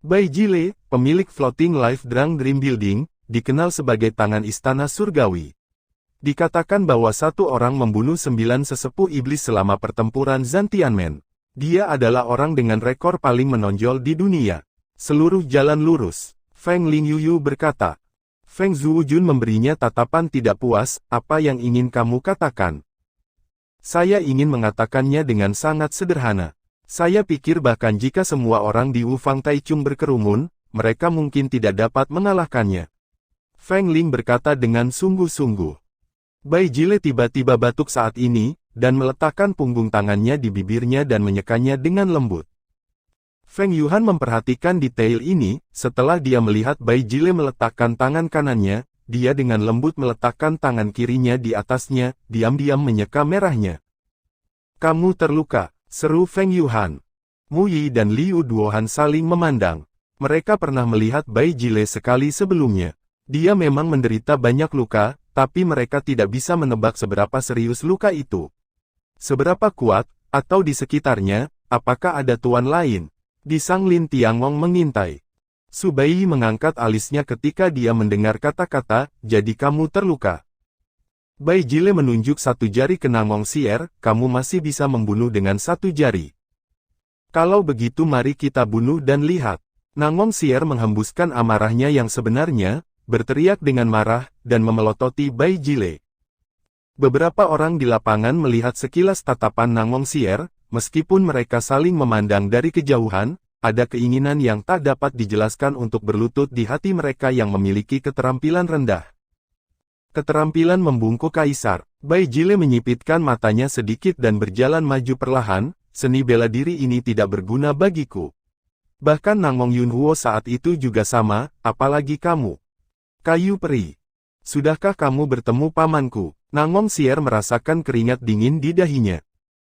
Bai Jile, pemilik Floating Life Drang Dream Building, dikenal sebagai tangan istana surgawi. Dikatakan bahwa satu orang membunuh 9 sesepuh iblis selama pertempuran Zantianmen. Dia adalah orang dengan rekor paling menonjol di dunia. Seluruh jalan lurus. Feng Lingyuyu berkata. Feng Zuojun memberinya tatapan tidak puas, apa yang ingin kamu katakan? Saya ingin mengatakannya dengan sangat sederhana. Saya pikir bahkan jika semua orang di Wufang Taichung berkerumun, mereka mungkin tidak dapat mengalahkannya. Feng Ling berkata dengan sungguh-sungguh. Bai Jile tiba-tiba batuk saat ini, dan meletakkan punggung tangannya di bibirnya dan menyekannya dengan lembut. Feng Yuhan memperhatikan detail ini, setelah dia melihat Bai Jile meletakkan tangan kanannya, dia dengan lembut meletakkan tangan kirinya di atasnya, diam-diam menyeka merahnya. Kamu terluka, seru Feng Yuhan. Mu Yi dan Liu Duohan saling memandang. Mereka pernah melihat Bai Jile sekali sebelumnya. Dia memang menderita banyak luka, tapi mereka tidak bisa menebak seberapa serius luka itu. Seberapa kuat, atau di sekitarnya, apakah ada tuan lain? Di Sang Lin Tiangong mengintai. Su Bai mengangkat alisnya ketika dia mendengar kata-kata, jadi kamu terluka. Bai Jile menunjuk satu jari ke Nangong Sier, kamu masih bisa membunuh dengan satu jari. Kalau begitu mari kita bunuh dan lihat. Nangong Sier menghembuskan amarahnya yang sebenarnya, berteriak dengan marah, dan memelototi Bai Jile. Beberapa orang di lapangan melihat sekilas tatapan Nangong Sier, meskipun mereka saling memandang dari kejauhan, ada keinginan yang tak dapat dijelaskan untuk berlutut di hati mereka yang memiliki keterampilan rendah. Keterampilan membungkuk kaisar. Bai Jile menyipitkan matanya sedikit dan berjalan maju perlahan, seni bela diri ini tidak berguna bagiku. Bahkan Nangong Yunhuo saat itu juga sama, apalagi kamu. Kayu peri. Sudahkah kamu bertemu pamanku? Nangong Sier merasakan keringat dingin di dahinya.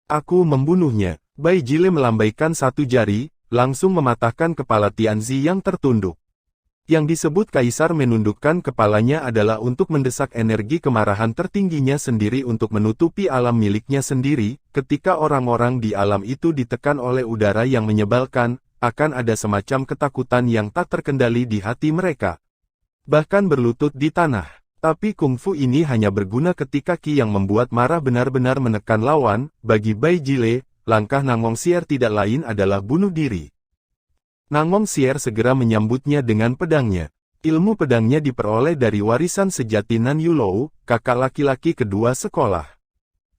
Aku membunuhnya. Bai Jile melambaikan satu jari, langsung mematahkan kepala Tianzi yang tertunduk. Yang disebut kaisar menundukkan kepalanya adalah untuk mendesak energi kemarahan tertingginya sendiri untuk menutupi alam miliknya sendiri. Ketika orang-orang di alam itu ditekan oleh udara yang menyebalkan, akan ada semacam ketakutan yang tak terkendali di hati mereka. Bahkan berlutut di tanah. Tapi kungfu ini hanya berguna ketika Ki yang membuat marah benar-benar menekan lawan. Bagi Bai Jile, langkah Nangong Sier tidak lain adalah bunuh diri. Nangong Sier segera menyambutnya dengan pedangnya. Ilmu pedangnya diperoleh dari warisan sejati Nan Yulou, kakak laki-laki kedua sekolah.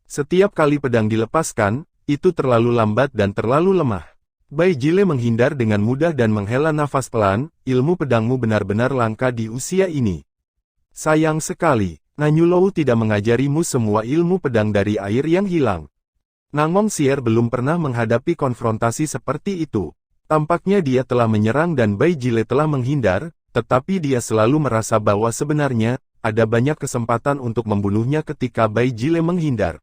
Setiap kali pedang dilepaskan, itu terlalu lambat dan terlalu lemah. Bai Jile menghindar dengan mudah dan menghela nafas pelan, ilmu pedangmu benar-benar langka di usia ini. Sayang sekali, Nan Yulou tidak mengajarimu semua ilmu pedang dari air yang hilang. Nangong Sier belum pernah menghadapi konfrontasi seperti itu. Tampaknya dia telah menyerang dan Bai Jile telah menghindar, tetapi dia selalu merasa bahwa sebenarnya, ada banyak kesempatan untuk membunuhnya ketika Bai Jile menghindar.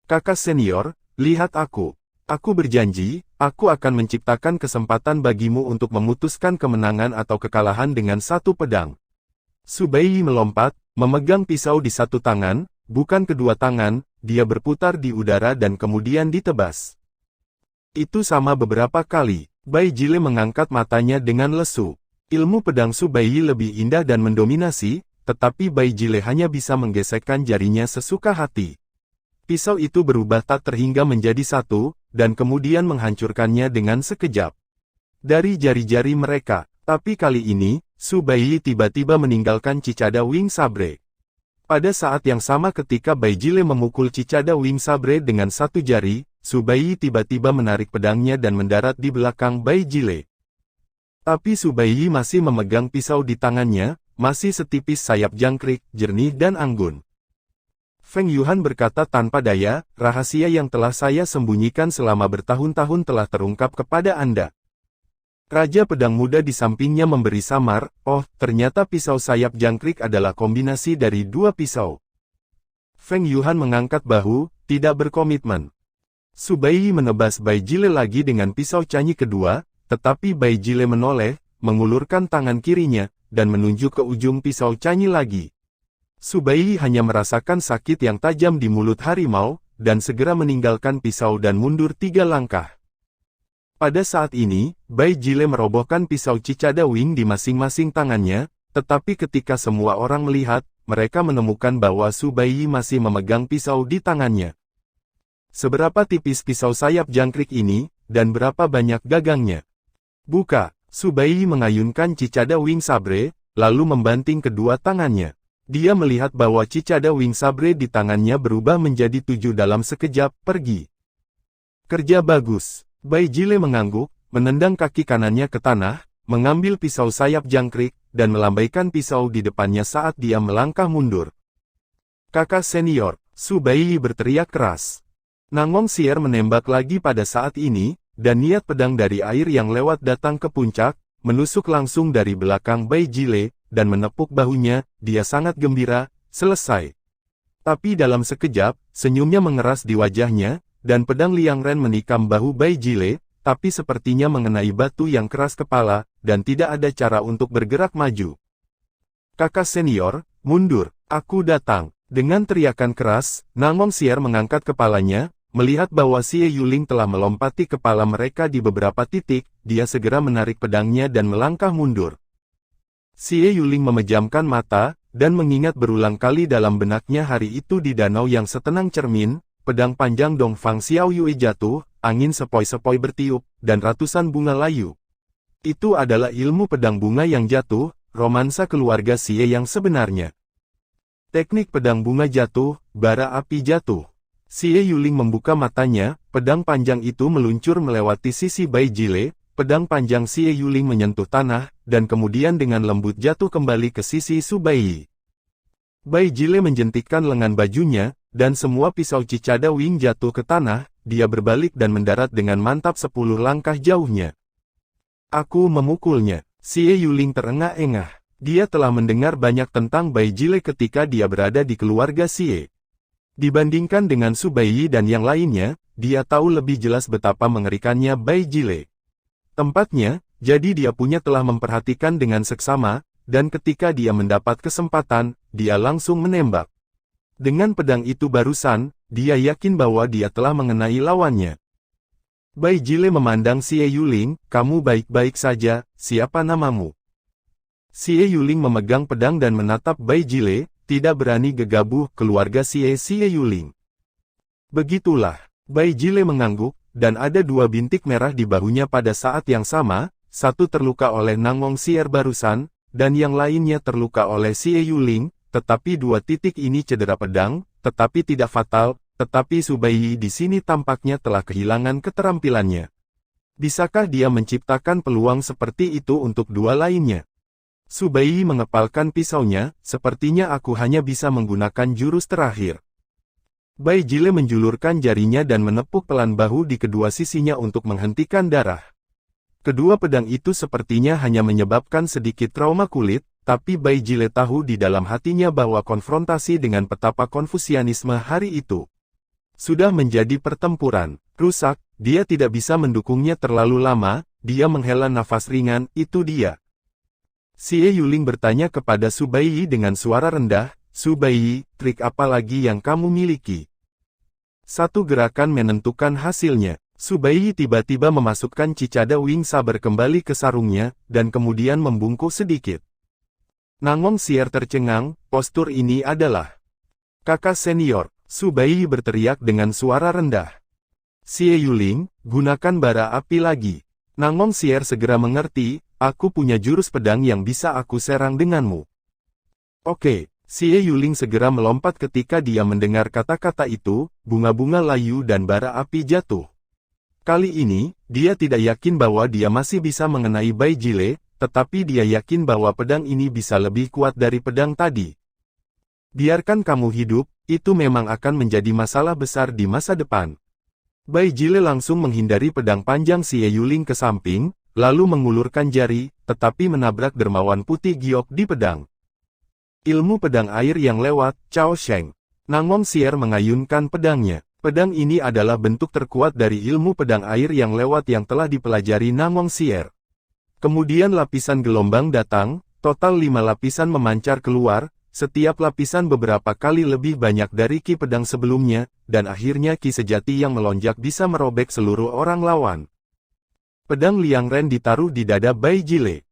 Kakak senior, lihat aku. Aku berjanji, aku akan menciptakan kesempatan bagimu untuk memutuskan kemenangan atau kekalahan dengan satu pedang. Su Bai melompat, memegang pisau di satu tangan, bukan kedua tangan, dia berputar di udara dan kemudian ditebas. Itu sama beberapa kali. Bai Jile mengangkat matanya dengan lesu. Ilmu pedang Su Bai lebih indah dan mendominasi, tetapi Bai Jile hanya bisa menggesekkan jarinya sesuka hati. Pisau itu berubah tak terhingga menjadi satu, dan kemudian menghancurkannya dengan sekejap. Dari jari-jari mereka, tapi kali ini, Su Bai tiba-tiba meninggalkan Cicada Wing Sabre. Pada saat yang sama ketika Bai Jile memukul Cicada Wing Sabre dengan satu jari, Su Bai tiba-tiba menarik pedangnya dan mendarat di belakang Bai Jile. Tapi Su Bai masih memegang pisau di tangannya, masih setipis sayap jangkrik, jernih dan anggun. Feng Yuhan berkata tanpa daya, rahasia yang telah saya sembunyikan selama bertahun-tahun telah terungkap kepada Anda. Raja Pedang Muda di sampingnya memberi samar, oh, ternyata pisau sayap jangkrik adalah kombinasi dari dua pisau. Feng Yuhan mengangkat bahu, tidak berkomitmen. Su Bai menebas Bai Jile lagi dengan pisau canyi kedua, tetapi Bai Jile menoleh, mengulurkan tangan kirinya, dan menunjuk ke ujung pisau canyi lagi. Su Bai hanya merasakan sakit yang tajam di mulut harimau, dan segera meninggalkan pisau dan mundur 3 langkah. Pada saat ini, Bai Jile merobohkan pisau Cicada Wing di masing-masing tangannya, tetapi ketika semua orang melihat, mereka menemukan bahwa Su Baiyi masih memegang pisau di tangannya. Seberapa tipis pisau sayap jangkrik ini, dan berapa banyak gagangnya? Buka! Su Baiyi mengayunkan Cicada Wing Sabre, lalu membanting kedua tangannya. Dia melihat bahwa Cicada Wing Sabre di tangannya berubah menjadi 7 dalam sekejap, pergi. Kerja bagus. Bai Jile mengangguk, menendang kaki kanannya ke tanah, mengambil pisau sayap jangkrik, dan melambaikan pisau di depannya saat dia melangkah mundur. Kakak senior, Su Baiyi berteriak keras. Nangong Sier menembak lagi pada saat ini, dan niat pedang dari air yang lewat datang ke puncak, menusuk langsung dari belakang Bai Jile, dan menepuk bahunya. Dia sangat gembira, selesai. Tapi dalam sekejap, senyumnya mengeras di wajahnya, dan pedang Liang Ren menikam bahu Bai Jile, tapi sepertinya mengenai batu yang keras kepala, dan tidak ada cara untuk bergerak maju. Kakak senior, mundur, aku datang. Dengan teriakan keras, Nangong Sier mengangkat kepalanya, melihat bahwa Xie Yuling telah melompati kepala mereka di beberapa titik, dia segera menarik pedangnya dan melangkah mundur. Xie Yuling memejamkan mata, dan mengingat berulang kali dalam benaknya hari itu di danau yang setenang cermin, pedang panjang Dongfang Xiao Yue jatuh, angin sepoi-sepoi bertiup, dan ratusan bunga layu. Itu adalah ilmu pedang bunga yang jatuh, romansa keluarga Xie yang sebenarnya. Teknik pedang bunga jatuh, bara api jatuh. Xie Yuling membuka matanya, pedang panjang itu meluncur melewati sisi Bai Jile, pedang panjang Xie Yuling menyentuh tanah, dan kemudian dengan lembut jatuh kembali ke sisi Su Baiyi. Bai Jile menjentikkan lengan bajunya, dan semua pisau Cicada Wing jatuh ke tanah, dia berbalik dan mendarat dengan mantap 10 langkah jauhnya. Aku memukulnya. Xie Yuling terengah-engah. Dia telah mendengar banyak tentang Bai Jile ketika dia berada di keluarga Xie. Dibandingkan dengan Su Baiyi dan yang lainnya, dia tahu lebih jelas betapa mengerikannya Bai Jile. Tempatnya, jadi dia telah memperhatikan dengan seksama, dan ketika dia mendapat kesempatan, dia langsung menembak. Dengan pedang itu barusan, dia yakin bahwa dia telah mengenai lawannya. Bai Jile memandang Xie Yuling, kamu baik-baik saja, siapa namamu? Xie Yuling memegang pedang dan menatap Bai Jile, tidak berani gegabah keluarga Xie Yuling. Begitulah, Bai Jile mengangguk, dan ada 2 bintik merah di bahunya pada saat yang sama, satu terluka oleh Nangong Sier barusan, dan yang lainnya terluka oleh Xie Yuling. Tetapi 2 titik ini cedera pedang, tetapi tidak fatal, tetapi Su Baiyi di sini tampaknya telah kehilangan keterampilannya. Bisakah dia menciptakan peluang seperti itu untuk 2 lainnya? Su Baiyi mengepalkan pisaunya, sepertinya aku hanya bisa menggunakan jurus terakhir. Bai Jile menjulurkan jarinya dan menepuk pelan bahu di kedua sisinya untuk menghentikan darah. Kedua pedang itu sepertinya hanya menyebabkan sedikit trauma kulit, tapi Bai Jile tahu di dalam hatinya bahwa konfrontasi dengan petapa Konfusianisme hari itu sudah menjadi pertempuran rusak, dia tidak bisa mendukungnya terlalu lama, dia menghela nafas ringan, itu dia. Xie Yuling bertanya kepada Su Baiyi dengan suara rendah, Su Baiyi, trik apa lagi yang kamu miliki? Satu gerakan menentukan hasilnya. Su Baiyi tiba-tiba memasukkan Cicada Wing Saber kembali ke sarungnya, dan kemudian membungkuk sedikit. Nangong Sier tercengang, postur ini adalah kakak senior. Su Baiyi berteriak dengan suara rendah. Xie Yuling, gunakan bara api lagi. Nangong Sier segera mengerti, aku punya jurus pedang yang bisa aku serang denganmu. Oke, Xie Yuling segera melompat ketika dia mendengar kata-kata itu, bunga-bunga layu dan bara api jatuh. Kali ini, dia tidak yakin bahwa dia masih bisa mengenai Bai Jile, tetapi dia yakin bahwa pedang ini bisa lebih kuat dari pedang tadi. Biarkan kamu hidup, itu memang akan menjadi masalah besar di masa depan. Bai Jile langsung menghindari pedang panjang Xie Yuling ke samping, lalu mengulurkan jari, tetapi menabrak dermawan putih giok di pedang. Ilmu pedang air yang lewat, Cao Sheng. Nangong Sier mengayunkan pedangnya. Pedang ini adalah bentuk terkuat dari ilmu pedang air yang lewat yang telah dipelajari Nangong Sier. Kemudian lapisan gelombang datang, total 5 lapisan memancar keluar, setiap lapisan beberapa kali lebih banyak dari ki pedang sebelumnya, dan akhirnya ki sejati yang melonjak bisa merobek seluruh orang lawan. Pedang Liang Ren ditaruh di dada Bai Jile.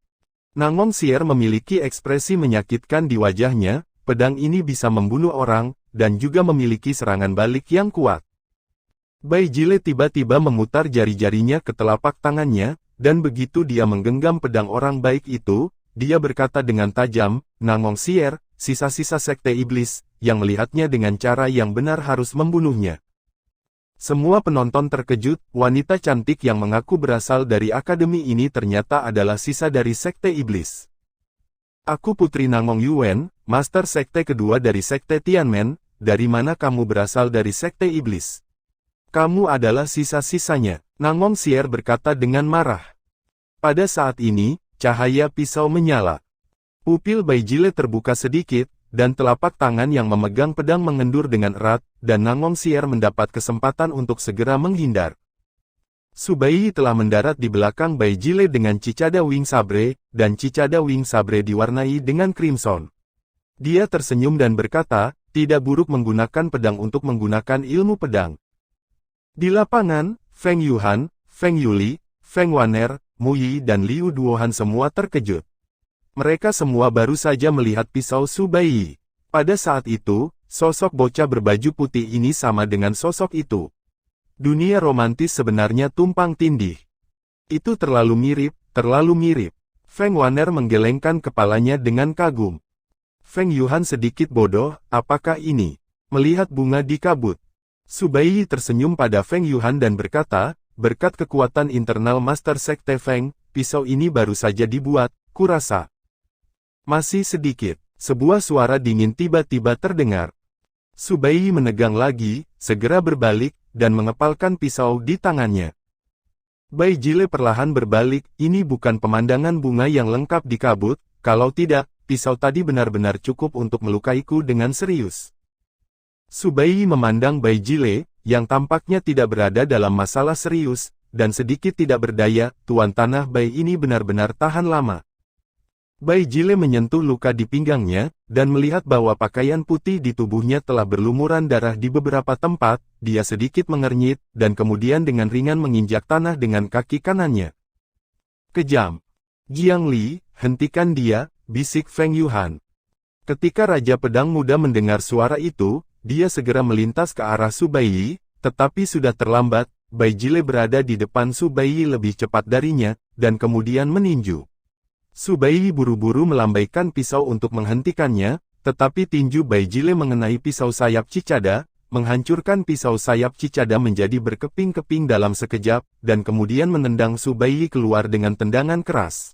Nangong Sier memiliki ekspresi menyakitkan di wajahnya, pedang ini bisa membunuh orang, dan juga memiliki serangan balik yang kuat. Bai Jile tiba-tiba memutar jari-jarinya ke telapak tangannya, dan begitu dia menggenggam pedang orang baik itu, dia berkata dengan tajam, Nangong Sier, sisa-sisa sekte iblis, yang melihatnya dengan cara yang benar harus membunuhnya. Semua penonton terkejut, wanita cantik yang mengaku berasal dari akademi ini ternyata adalah sisa dari sekte iblis. Aku Putri Nangong Yuan, master sekte kedua dari sekte Tianmen, dari mana kamu berasal dari sekte iblis? Kamu adalah sisa-sisanya, Nangong Sier berkata dengan marah. Pada saat ini, cahaya pisau menyala. Pupil Bai Jile terbuka sedikit, dan telapak tangan yang memegang pedang mengendur dengan erat, dan Nangong Sier mendapat kesempatan untuk segera menghindar. Subaiyi telah mendarat di belakang Bai Jile dengan cicada Wing Sabre, dan cicada Wing Sabre diwarnai dengan crimson. Dia tersenyum dan berkata, tidak buruk menggunakan pedang untuk menggunakan ilmu pedang. Di lapangan, Feng Yuhan, Feng Yuli, Feng Waner, Mu Yi dan Liu Duohan semua terkejut. Mereka semua baru saja melihat pisau Subaiyi. Pada saat itu, sosok bocah berbaju putih ini sama dengan sosok itu. Dunia romantis sebenarnya tumpang tindih. Itu terlalu mirip, terlalu mirip. Feng Waner menggelengkan kepalanya dengan kagum. Feng Yuhan sedikit bodoh, apakah ini? Melihat bunga di kabut. Subaiyi tersenyum pada Feng Yuhan dan berkata, berkat kekuatan internal Master Sekte Feng, pisau ini baru saja dibuat, kurasa. Masih sedikit, sebuah suara dingin tiba-tiba terdengar. Subaiyi menegang lagi, segera berbalik, dan mengepalkan pisau di tangannya. Bai Jile perlahan berbalik, ini bukan pemandangan bunga yang lengkap di kabut, kalau tidak, pisau tadi benar-benar cukup untuk melukaiku dengan serius. Subaiyi memandang Bai Jile, yang tampaknya tidak berada dalam masalah serius, dan sedikit tidak berdaya, Tuan Tanah Bai ini benar-benar tahan lama. Bai Jile menyentuh luka di pinggangnya, dan melihat bahwa pakaian putih di tubuhnya telah berlumuran darah di beberapa tempat, dia sedikit mengernyit, dan kemudian dengan ringan menginjak tanah dengan kaki kanannya. Kejam. Jiang Li, hentikan dia, bisik Feng Yuhan. Ketika Raja Pedang Muda mendengar suara itu, dia segera melintas ke arah Subaiyi, tetapi sudah terlambat, Bai Jile berada di depan Subaiyi lebih cepat darinya, dan kemudian meninju. Subaiyi buru-buru melambaikan pisau untuk menghentikannya, tetapi tinju Bai Jile mengenai pisau sayap cicada, menghancurkan pisau sayap cicada menjadi berkeping-keping dalam sekejap, dan kemudian menendang Subaiyi keluar dengan tendangan keras.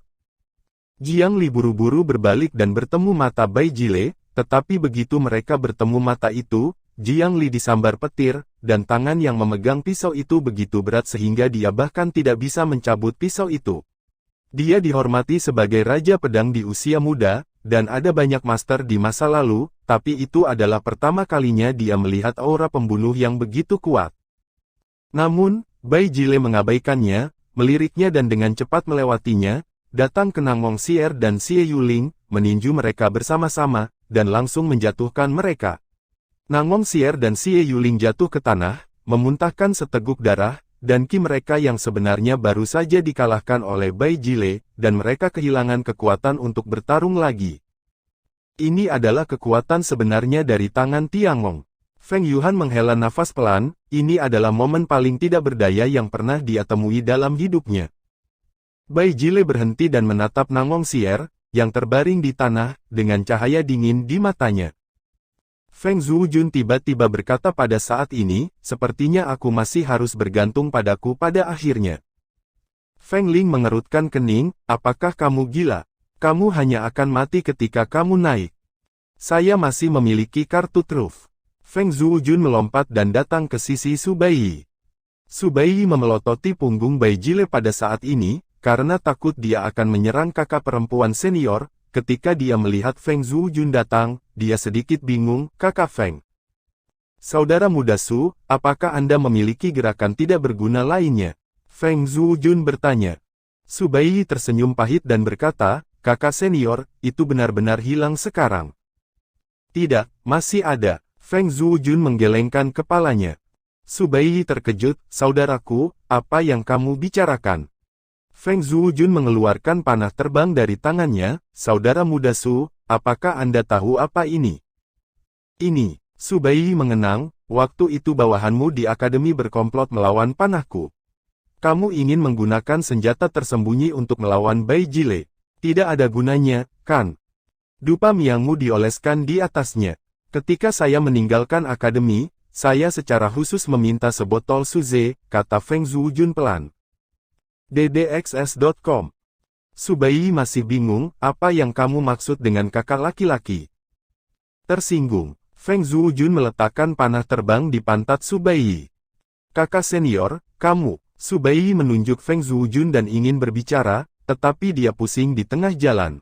Jiang Li buru-buru berbalik dan bertemu mata Bai Jile, tetapi begitu mereka bertemu mata itu, Jiang Li disambar petir, dan tangan yang memegang pisau itu begitu berat sehingga dia bahkan tidak bisa mencabut pisau itu. Dia dihormati sebagai Raja Pedang di usia muda, dan ada banyak master di masa lalu, tapi itu adalah pertama kalinya dia melihat aura pembunuh yang begitu kuat. Namun, Bai Jile mengabaikannya, meliriknya dan dengan cepat melewatinya, datang ke Nangong Sier dan Xie Yuling, meninju mereka bersama-sama, dan langsung menjatuhkan mereka. Nangong Sier dan Xie Yuling jatuh ke tanah, memuntahkan seteguk darah, dan ki mereka yang sebenarnya baru saja dikalahkan oleh Bai Jile, dan mereka kehilangan kekuatan untuk bertarung lagi. Ini adalah kekuatan sebenarnya dari tangan Tiangong. Feng Yuhan menghela nafas pelan, ini adalah momen paling tidak berdaya yang pernah dia temui dalam hidupnya. Bai Jile berhenti dan menatap Nangong Sier, yang terbaring di tanah, dengan cahaya dingin di matanya. Feng Zhujun tiba-tiba berkata pada saat ini, sepertinya aku masih harus bergantung padaku pada akhirnya. Feng Ling mengerutkan kening, apakah kamu gila? Kamu hanya akan mati ketika kamu naik. Saya masih memiliki kartu truf. Feng Zhujun melompat dan datang ke sisi Subaiyi. Subaiyi memelototi punggung Bai Jile pada saat ini, karena takut dia akan menyerang kakak perempuan senior. Ketika dia melihat Feng Zhujun datang, dia sedikit bingung, kakak Feng. Saudara muda Su, apakah Anda memiliki gerakan tidak berguna lainnya? Feng Zhujun bertanya. Subaiyi tersenyum pahit dan berkata, kakak senior, itu benar-benar hilang sekarang. Tidak, masih ada. Feng Zhujun menggelengkan kepalanya. Subaiyi terkejut, saudaraku, apa yang kamu bicarakan? Feng Zhuojun mengeluarkan panah terbang dari tangannya. Saudara muda Su, apakah Anda tahu apa ini? Ini, Su Baiyi mengenang, waktu itu bawahanmu di akademi berkomplot melawan panahku. Kamu ingin menggunakan senjata tersembunyi untuk melawan Bai Jile. Tidak ada gunanya, kan? Dupa miangmu dioleskan di atasnya. Ketika saya meninggalkan akademi, saya secara khusus meminta sebotol suze, kata Feng Zhuojun pelan. ddxs.com. Su Baiyi masih bingung, apa yang kamu maksud dengan kakak laki-laki? Tersinggung, Feng Zhuojun meletakkan panah terbang di pantat Su Baiyi. Kakak senior, kamu. Su Baiyi menunjuk Feng Zhuojun dan ingin berbicara, tetapi dia pusing di tengah jalan.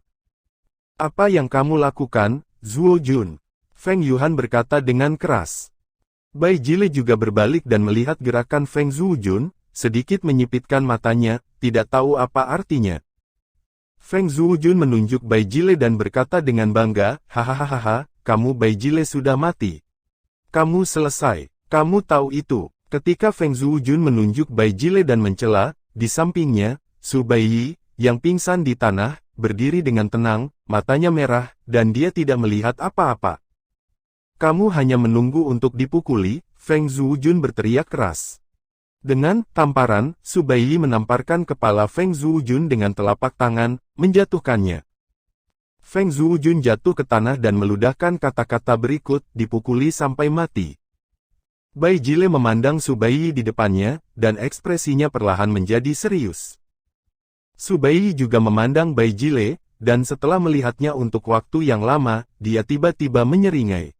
Apa yang kamu lakukan, Zhuojun? Feng Yuhan berkata dengan keras. Bai Jile juga berbalik dan melihat gerakan Feng Zhuojun, sedikit menyipitkan matanya, tidak tahu apa artinya. Feng Zhuojun menunjuk Bai Jile dan berkata dengan bangga, hahaha, kamu Bai Jile sudah mati. Kamu selesai. Kamu tahu itu. Ketika Feng Zhuojun menunjuk Bai Jile dan mencela, di sampingnya, Su Baiyi, yang pingsan di tanah, berdiri dengan tenang, matanya merah, dan dia tidak melihat apa-apa. Kamu hanya menunggu untuk dipukuli, Feng Zhuojun berteriak keras. Dengan tamparan, Su Baiyi menamparkan kepala Feng Zhuojun dengan telapak tangan, menjatuhkannya. Feng Zhuojun jatuh ke tanah dan meludahkan kata-kata berikut, dipukuli sampai mati. Bai Jile memandang Su Baiyi di depannya, dan ekspresinya perlahan menjadi serius. Su Baiyi juga memandang Bai Jile, dan setelah melihatnya untuk waktu yang lama, dia tiba-tiba menyeringai.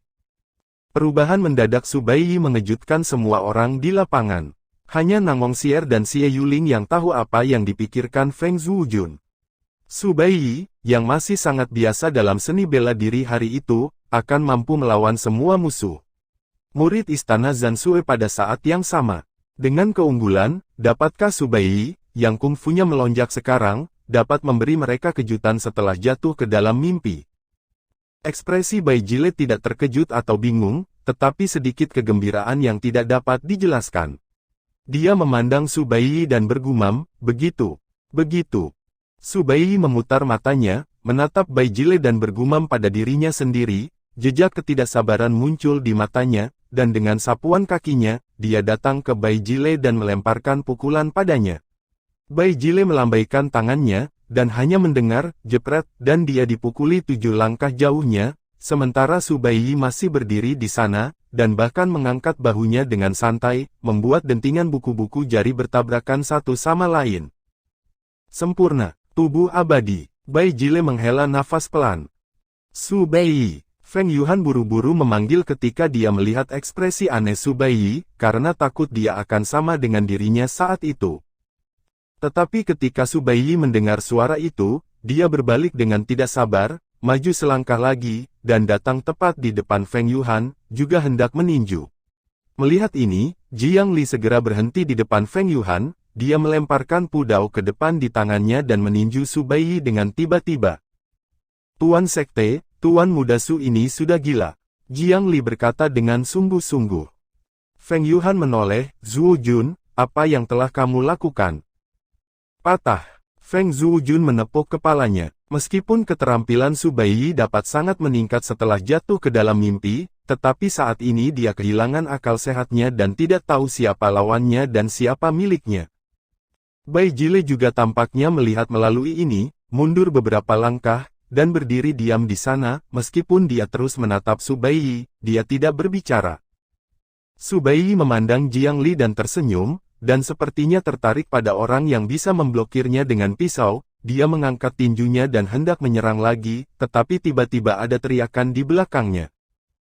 Perubahan mendadak Su Baiyi mengejutkan semua orang di lapangan. Hanya Nangong Xier dan Xie Yuling yang tahu apa yang dipikirkan Feng Zhuojun. Su Baiyi, yang masih sangat biasa dalam seni bela diri hari itu, akan mampu melawan semua musuh. Murid istana Zansue pada saat yang sama. Dengan keunggulan, dapatkah Su Baiyi, yang kungfunya melonjak sekarang, dapat memberi mereka kejutan setelah jatuh ke dalam mimpi? Ekspresi Bai Jile tidak terkejut atau bingung, tetapi sedikit kegembiraan yang tidak dapat dijelaskan. Dia memandang Su Baiyi dan bergumam, begitu. Su Baiyi memutar matanya, menatap Bai Jile dan bergumam pada dirinya sendiri, jejak ketidaksabaran muncul di matanya, dan dengan sapuan kakinya, dia datang ke Bai Jile dan melemparkan pukulan padanya. Bai Jile melambaikan tangannya, dan hanya mendengar, jepret, dan dia dipukuli 7 langkah jauhnya, sementara Su Baiyi masih berdiri di sana, dan bahkan mengangkat bahunya dengan santai, membuat dentingan buku-buku jari bertabrakan satu sama lain. Sempurna, tubuh abadi. Bai Jile menghela nafas pelan. Su Baiyi. Feng Yuhan buru-buru memanggil ketika dia melihat ekspresi aneh Su Baiyi, karena takut dia akan sama dengan dirinya saat itu. Tetapi ketika Su Baiyi mendengar suara itu, dia berbalik dengan tidak sabar, maju selangkah lagi, dan datang tepat di depan Feng Yuhan, juga hendak meninju. Melihat ini, Jiang Li segera berhenti di depan Feng Yuhan, dia melemparkan pudau ke depan di tangannya dan meninju Su Baiyi dengan tiba-tiba. Tuan Sekte, Tuan Muda Su ini sudah gila. Jiang Li berkata dengan sungguh-sungguh. Feng Yuhan menoleh, Zhuojun, apa yang telah kamu lakukan? Patah. Feng Zhuojun menepuk kepalanya. Meskipun keterampilan Su Baiyi dapat sangat meningkat setelah jatuh ke dalam mimpi, tetapi saat ini dia kehilangan akal sehatnya dan tidak tahu siapa lawannya dan siapa miliknya. Bai Jile juga tampaknya melihat melalui ini, mundur beberapa langkah, dan berdiri diam di sana, meskipun dia terus menatap Su Baiyi, dia tidak berbicara. Su Baiyi memandang Jiang Li dan tersenyum, dan sepertinya tertarik pada orang yang bisa memblokirnya dengan pisau. Dia mengangkat tinjunya dan hendak menyerang lagi, tetapi tiba-tiba ada teriakan di belakangnya.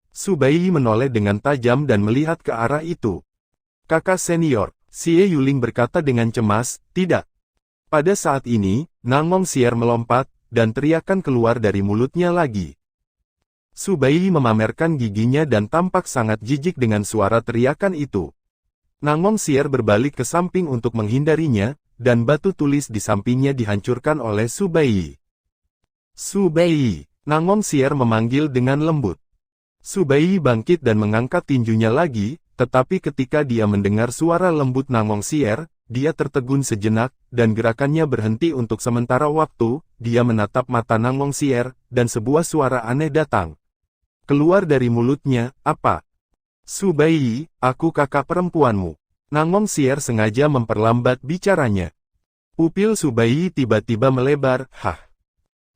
Su Baiyi menoleh dengan tajam dan melihat ke arah itu. Kakak senior, Xie Yuling berkata dengan cemas, tidak. Pada saat ini, Nangong Xier melompat, dan teriakan keluar dari mulutnya lagi. Su Baiyi memamerkan giginya dan tampak sangat jijik dengan suara teriakan itu. Nangong Xier berbalik ke samping untuk menghindarinya, dan batu tulis di sampingnya dihancurkan oleh Su Baiyi. Su Baiyi, Nangong Xier memanggil dengan lembut. Su Baiyi bangkit dan mengangkat tinjunya lagi, tetapi ketika dia mendengar suara lembut Nangong Xier, dia tertegun sejenak, dan gerakannya berhenti untuk sementara waktu, dia menatap mata Nang Wongxier, dan sebuah suara aneh datang. Keluar dari mulutnya, apa? Su Baiyi, aku kakak perempuanmu. Nang Wongxier sengaja memperlambat bicaranya. Pupil Su Baiyi tiba-tiba melebar, hah.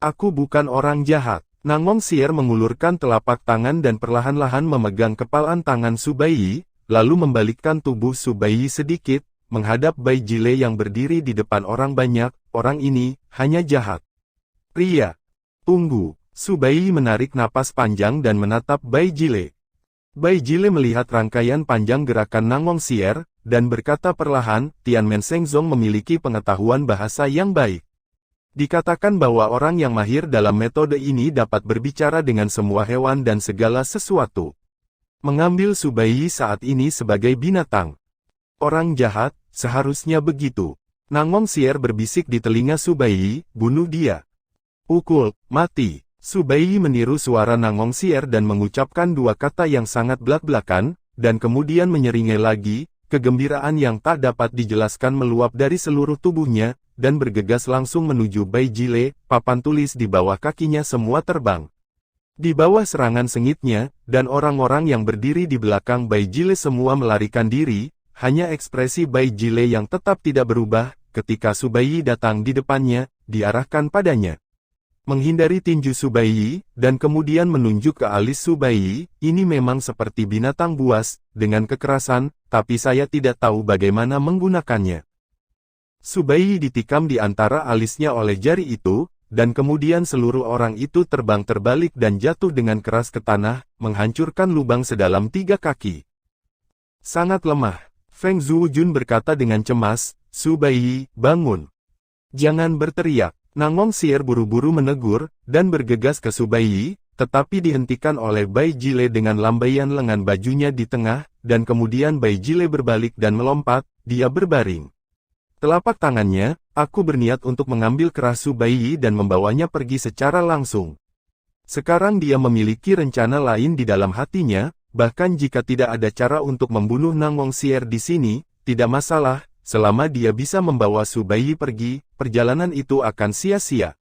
Aku bukan orang jahat. Nang Wongxier mengulurkan telapak tangan dan perlahan-lahan memegang kepalan tangan Su Baiyi, lalu membalikkan tubuh Su Baiyi sedikit, menghadap Bai Jile yang berdiri di depan orang banyak. Orang ini hanya jahat. Pria. Tunggu. Su Baiyi menarik napas panjang dan menatap Bai Jile. Bai Jile melihat rangkaian panjang gerakan Nang Wongxier, dan berkata perlahan, Tianmen Shengzong memiliki pengetahuan bahasa yang baik. Dikatakan bahwa orang yang mahir dalam metode ini dapat berbicara dengan semua hewan dan segala sesuatu. Mengambil Su Baiyi saat ini sebagai binatang. Orang jahat, seharusnya begitu. Nang Wongxier berbisik di telinga Su Baiyi, bunuh dia. Pukul, mati. Su Baiyi meniru suara Nang Wongxier dan mengucapkan dua kata yang sangat belak-belakan, dan kemudian menyeringai lagi. Kegembiraan yang tak dapat dijelaskan meluap dari seluruh tubuhnya, dan bergegas langsung menuju Bai Jile. Papan tulis di bawah kakinya semua terbang. Di bawah serangan sengitnya, dan orang-orang yang berdiri di belakang Bai Jile semua melarikan diri, hanya ekspresi Bai Jile yang tetap tidak berubah, ketika Su Baiyi datang di depannya, diarahkan padanya. Menghindari tinju Su Baiyi, dan kemudian menunjuk ke alis Su Baiyi, ini memang seperti binatang buas, dengan kekerasan, tapi saya tidak tahu bagaimana menggunakannya. Su Baiyi ditikam di antara alisnya oleh jari itu, dan kemudian seluruh orang itu terbang terbalik dan jatuh dengan keras ke tanah, menghancurkan lubang sedalam 3 kaki. Sangat lemah. Feng Zhuojun berkata dengan cemas, Su Baiyi, bangun. Jangan berteriak. Nang Wongxier buru-buru menegur, dan bergegas ke Su Baiyi, tetapi dihentikan oleh Bai Jile dengan lambaian lengan bajunya di tengah, dan kemudian Bai Jile berbalik dan melompat, dia berbaring. Telapak tangannya, aku berniat untuk mengambil keras Su Baiyi dan membawanya pergi secara langsung. Sekarang dia memiliki rencana lain di dalam hatinya, bahkan jika tidak ada cara untuk membunuh Nang Wongxier di sini, tidak masalah. Selama dia bisa membawa Su Baiyi pergi, perjalanan itu akan sia-sia.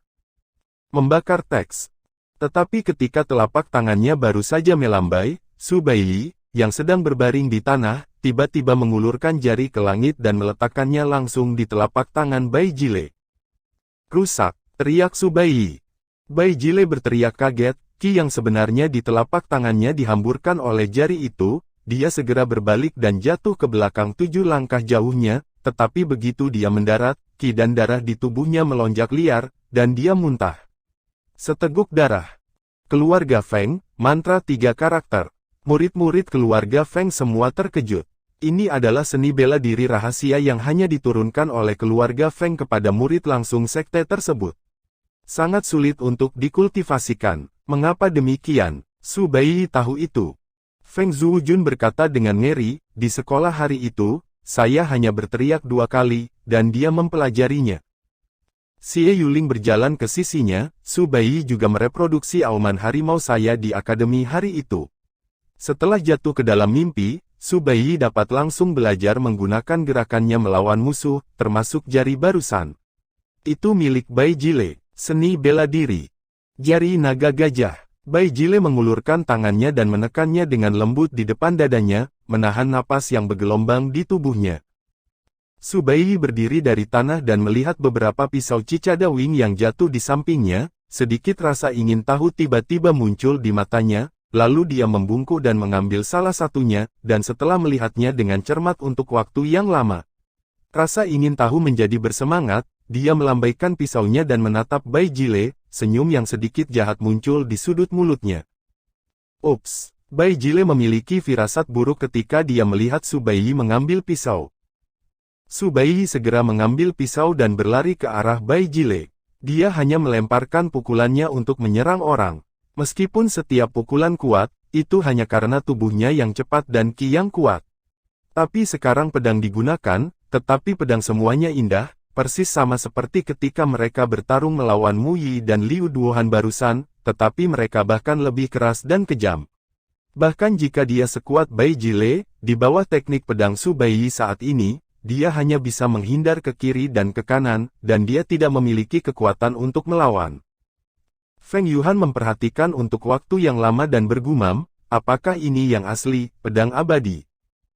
Membakar teks. Tetapi ketika telapak tangannya baru saja melambai, Su Baiyi, yang sedang berbaring di tanah, tiba-tiba mengulurkan jari ke langit dan meletakkannya langsung di telapak tangan Bai Jile. Rusak, teriak Su Baiyi. Bai Jile berteriak kaget, ki yang sebenarnya di telapak tangannya dihamburkan oleh jari itu, dia segera berbalik dan jatuh ke belakang 7 langkah jauhnya. Tetapi begitu dia mendarat, ki dan darah di tubuhnya melonjak liar, dan dia muntah. Seteguk darah. Keluarga Feng, mantra 3 karakter. Murid-murid keluarga Feng semua terkejut. Ini adalah seni bela diri rahasia yang hanya diturunkan oleh keluarga Feng kepada murid langsung sekte tersebut. Sangat sulit untuk dikultivasikan. Mengapa demikian? Su Baiyi tahu itu. Feng Zhuojun berkata dengan ngeri, di sekolah hari itu, saya hanya berteriak 2 kali, dan dia mempelajarinya. Xie Yuling berjalan ke sisinya, Su Baiyi juga mereproduksi auman harimau saya di akademi hari itu. Setelah jatuh ke dalam mimpi, Su Baiyi dapat langsung belajar menggunakan gerakannya melawan musuh, termasuk jari barusan. Itu milik Bai Jile, seni bela diri. Jari naga gajah. Bai Jile mengulurkan tangannya dan menekannya dengan lembut di depan dadanya, menahan napas yang bergelombang di tubuhnya. Su Baiyi berdiri dari tanah dan melihat beberapa pisau cicadawing yang jatuh di sampingnya, sedikit rasa ingin tahu tiba-tiba muncul di matanya, lalu dia membungkuk dan mengambil salah satunya, dan setelah melihatnya dengan cermat untuk waktu yang lama. Rasa ingin tahu menjadi bersemangat, dia melambaikan pisaunya dan menatap Bai Jile, senyum yang sedikit jahat muncul di sudut mulutnya. Ups, Bai Jile memiliki firasat buruk ketika dia melihat Su Baiyi mengambil pisau. Su Baiyi segera mengambil pisau dan berlari ke arah Bai Jile. Dia hanya melemparkan pukulannya untuk menyerang orang. Meskipun setiap pukulan kuat, itu hanya karena tubuhnya yang cepat dan ki yang kuat. Tapi sekarang pedang digunakan, tetapi pedang semuanya indah, persis sama seperti ketika mereka bertarung melawan Mu Yi dan Liu Duohan barusan, tetapi mereka bahkan lebih keras dan kejam. Bahkan jika dia sekuat Bai Jile, di bawah teknik pedang Su Baiyi saat ini, Dia hanya bisa menghindar ke kiri dan ke kanan, dan dia tidak memiliki kekuatan untuk melawan. Feng Yuhan memperhatikan untuk waktu yang lama dan bergumam, apakah ini yang asli, pedang abadi?